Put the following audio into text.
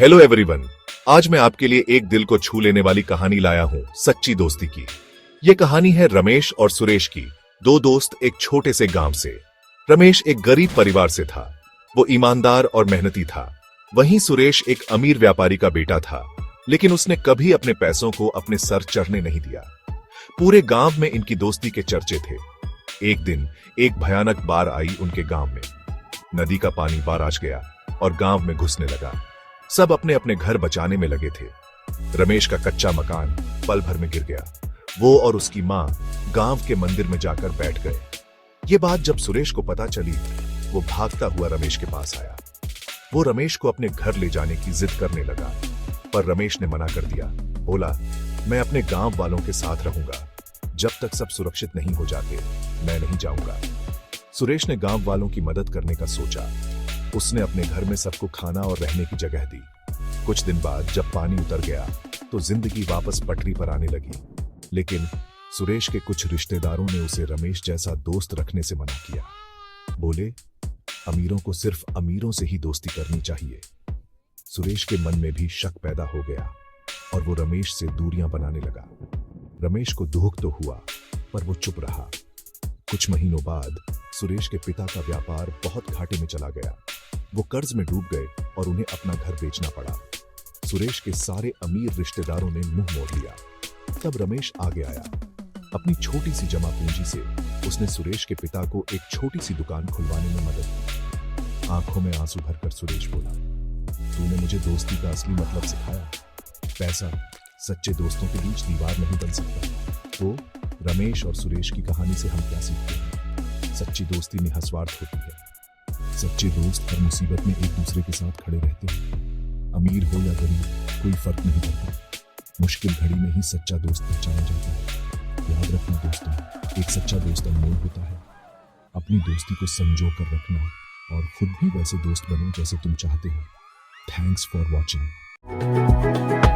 Hello everyone. आज मैं आपके लिए एक दिल को छू लेने वाली कहानी लाया हूँ, सच्ची दोस्ती की। ये कहानी है रमेश और सुरेश की, दो दोस्त एक छोटे से गांव से। रमेश एक गरीब परिवार से था, वो ईमानदार और मेहनती था। वहीं सुरेश एक अमीर व्यापारी का बेटा था, लेकिन उसने कभी अपने पैसों को अपने सर चढ़ने नहीं दिया। पूरे गांव में इनकी दोस्ती के चर्चे थे। एक दिन एक भयानक बाढ़ आई उनके गांव में। नदी का पानी बाराज गया और गांव में घुसने लगा। सब अपने अपने घर बचाने में लगे थे। रमेश का कच्चा मकान पल भर में गिर गया। वो और उसकी मां गांव के मंदिर में जाकर बैठ गए। ये बात जब सुरेश को पता चली, वो भागता हुआ रमेश के पास आया। वो रमेश को अपने घर ले जाने की जिद करने लगा, पर रमेश ने मना कर दिया। बोला, मैं अपने गांव वालों के साथ रहूंगा। जब तक सब सुरक्षित नहीं हो जाते, मैं नहीं जाऊंगा। सुरेश ने गांव वालों की मदद करने का सोचा। उसने अपने घर में सबको खाना और रहने की जगह दी। कुछ दिन बाद जब पानी उतर गया, तो जिंदगी वापस पटरी पर आने लगी। लेकिन सुरेश के कुछ रिश्तेदारों ने उसे रमेश जैसा दोस्त रखने से मना किया। बोले, अमीरों को सिर्फ अमीरों से ही दोस्ती करनी चाहिए। सुरेश के मन में भी शक पैदा हो गया और वो रमेश से दूरियां बनाने लगा। रमेश को दुख तो हुआ, पर वो चुप रहा। कुछ महीनों बाद सुरेश के पिता का व्यापार बहुत घाटे में चला गया। वो कर्ज में डूब गए और उन्हें अपना घर बेचना पड़ा। सुरेश के सारे अमीर रिश्तेदारों ने मुंह मोड़ लिया। तब रमेश आगे आया। अपनी छोटी सी जमा पूंजी से उसने सुरेश के पिता को एक छोटी सी दुकान खुलवाने में मदद की। आंखों में आंसू भरकर सुरेश बोला, तूने मुझे दोस्ती का असली मतलब सिखाया। पैसा सच्चे दोस्तों के बीच दीवार नहीं बन सकता। तो रमेश और सुरेश की कहानी से हम क्या सीखते हैं? सच्ची दोस्ती निस्वार्थ होती है। सच्चे दोस्त हर मुसीबत में एक दूसरे के साथ खड़े रहते हैं। अमीर हो या गरीब, कोई फर्क नहीं पड़ता। मुश्किल घड़ी में ही सच्चा दोस्त पहचाना जाता है। याद रखना दोस्तों, एक सच्चा दोस्त अनमोल होता है। अपनी दोस्ती को संजो कर रखना और खुद भी वैसे दोस्त बनो जैसे तुम चाहते हो। Thanks for watching.